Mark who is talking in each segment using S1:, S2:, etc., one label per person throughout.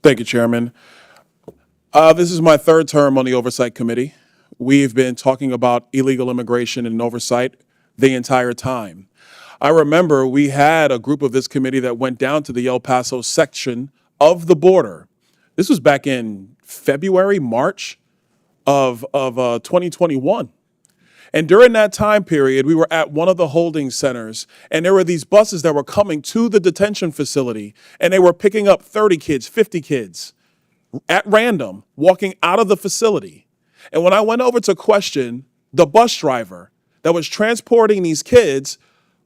S1: Thank you, Chairman. This is my third term on the Oversight Committee. We've been talking about illegal immigration and oversight the entire time. I remember we had a group of this committee that went down to the El Paso section of the border. This was back in February, March of 2021. And during that time period, we were at one of the holding centers, and there were these buses that were coming to the detention facility, and they were picking up 30 kids, 50 kids at random, walking out of the facility. And when I went over to question the bus driver that was transporting these kids,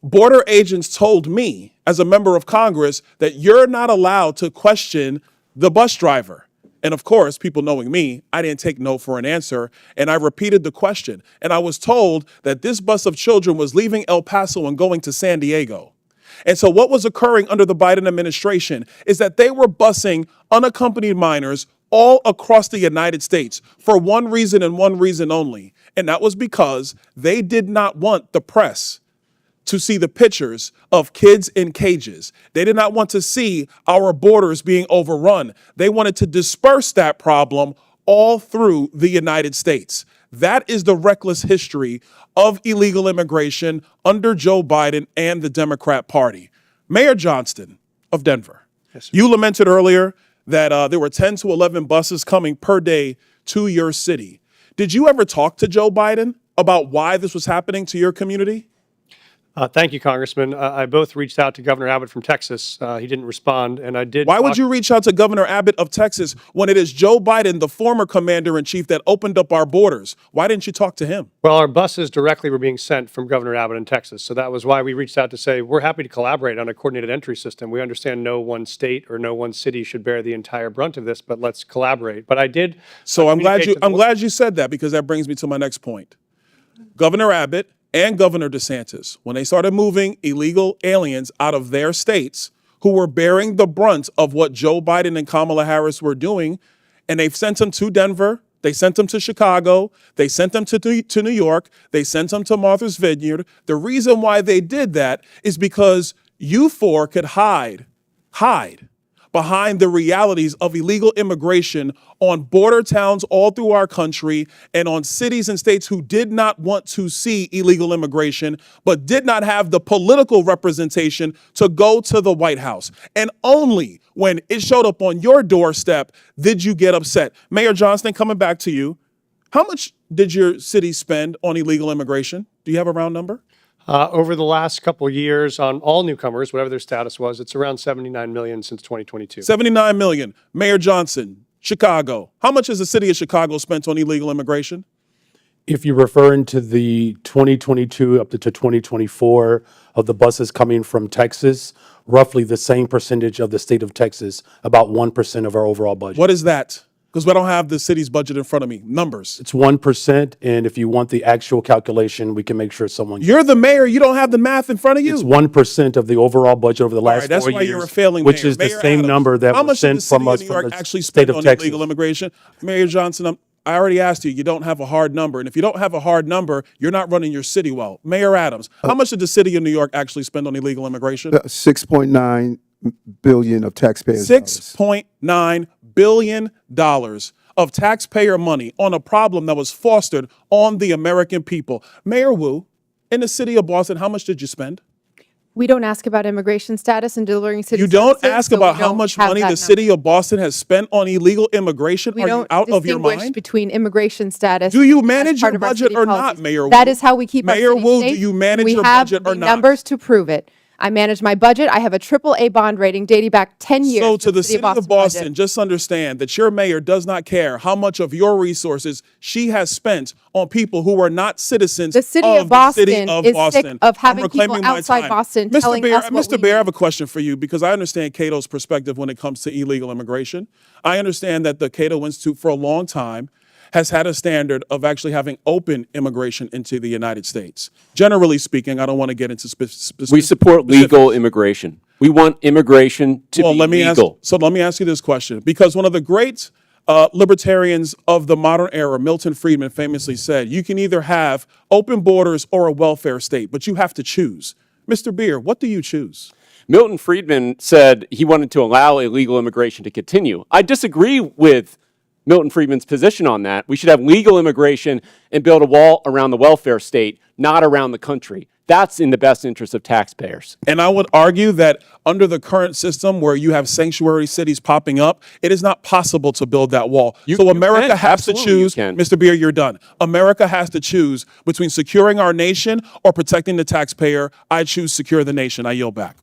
S1: border agents told me, as a member of Congress, that you're not allowed to question the bus driver. And of course, people knowing me, I didn't take no for an answer, and I repeated the question. And I was told that this bus of children was leaving El Paso and going to San Diego. And so what was occurring under the Biden administration is that they were busing unaccompanied minors all across the United States for one reason and one reason only. And that was because they did not want the press to see the pictures of kids in cages. They did not want to see our borders being overrun. They wanted to disperse that problem all through the United States. That is the reckless history of illegal immigration under Joe Biden and the Democrat Party. Mayor Johnston of Denver, yes, you lamented earlier that there were 10 to 11 buses coming per day to your city. Did you ever talk to Joe Biden about why this was happening to your community?
S2: Thank you, Congressman. I both reached out to Governor Abbott from Texas. He didn't respond, and I did.
S1: Why would you reach out to Governor Abbott of Texas when it is Joe Biden, the former commander-in-chief, that opened up our borders? Why didn't you talk to him?
S2: Well, our buses directly were being sent from Governor Abbott in Texas, so that was why we reached out to say we're happy to collaborate on a coordinated entry system. We understand no one state or no one city should bear the entire brunt of this, but let's collaborate. But I did.
S1: So I'm glad you said that, because that brings me to my next point. Governor Abbott and Governor DeSantis, when they started moving illegal aliens out of their states who were bearing the brunt of what Joe Biden and Kamala Harris were doing, and they've sent them to Denver, they sent them to Chicago, they sent them to New York, they sent them to Martha's Vineyard. The reason why they did that is because you four could hide behind the realities of illegal immigration on border towns all through our country and on cities and states who did not want to see illegal immigration, but did not have the political representation to go to the White House. And only when it showed up on your doorstep did you get upset. Mayor Johnston, coming back to you, how much did your city spend on illegal immigration? Do you have a round number?
S2: Over the last couple of years on all newcomers, whatever their status was, it's around $79 million since 2022.
S1: $79 million. Mayor Johnson, Chicago. How much has the city of Chicago spent on illegal immigration?
S3: If you're referring to the 2022 up to 2024 of the buses coming from Texas, roughly the same percentage of the state of Texas, about 1% of our overall budget.
S1: What is that? Because I don't have the city's budget in front of me. Numbers.
S3: It's 1%, and if you want the actual calculation, we can make sure someone...
S1: You're the mayor. You don't have the math in front of you?
S3: It's 1% of the overall budget over the last 4 years.
S1: That's why you're a failing
S3: which
S1: mayor.
S3: is
S1: Mayor
S3: the same
S1: Adams,
S3: number that was sent from us
S1: New
S3: from
S1: York
S3: the
S1: actually
S3: state
S1: spent
S3: of
S1: on
S3: Texas.
S1: illegal immigration? Mayor Johnson, I already asked you. You don't have a hard number. And if you don't have a hard number, you're not running your city well. Mayor Adams, how much did the city of New York actually spend on illegal immigration?
S4: $6.9 billion of taxpayers'
S1: $6.9 billion of taxpayer money on a problem that was fostered on the American people. Mayor Wu, in the city of Boston, how much did you spend?
S5: We don't ask about immigration status and delivering city
S1: You don't
S5: services,
S1: ask
S5: so
S1: about
S5: we
S1: how
S5: don't
S1: much
S5: have
S1: money
S5: that
S1: the city of Boston has spent on illegal immigration?
S5: We
S1: Are you
S5: don't
S1: out of your
S5: distinguish
S1: mind?
S5: between immigration status.
S1: Do you
S5: as
S1: manage
S5: part
S1: your
S5: of our
S1: budget
S5: city
S1: or not,
S5: policies.
S1: Mayor Wu?
S5: That is how we keep
S1: Mayor
S5: our city
S1: Wu,
S5: safe.
S1: do you manage your
S5: we have
S1: budget or
S5: the
S1: not?
S5: numbers to prove it. I manage my budget. I have a AAA bond rating dating back 10 years.
S1: So to the city of Boston,
S5: budget.
S1: just understand that your mayor does not care how much of your resources she has spent on people who are not citizens
S5: The city
S1: of
S5: of Boston
S1: the city of
S5: is
S1: Boston.
S5: sick of having
S1: I'm
S5: people
S1: reclaiming my
S5: outside
S1: time.
S5: Boston
S1: Mr.
S5: telling
S1: Bear,
S5: us what
S1: Mr.
S5: we
S1: Bear, I have
S5: need.
S1: a question for you, because I understand Cato's perspective when it comes to illegal immigration. I understand that the Cato Institute for a long time has had a standard of actually having open immigration into the United States. Generally speaking, I don't want to get into specifics.
S6: We support legal immigration. We want immigration to be legal.
S1: Let me ask you this question, because one of the great libertarians of the modern era, Milton Friedman, famously said, you can either have open borders or a welfare state, but you have to choose. Mr. Beer, what do you choose?
S6: Milton Friedman said he wanted to allow illegal immigration to continue. I disagree with Milton Friedman's position on that. We should have legal immigration and build a wall around the welfare state, not around the country. That's in the best interest of taxpayers.
S1: And I would argue that under the current system where you have sanctuary cities popping up, it is not possible to build that wall. So America has to choose, Mr. Beer, you're done. America has to choose between securing our nation or protecting the taxpayer. I choose secure the nation. I yield back.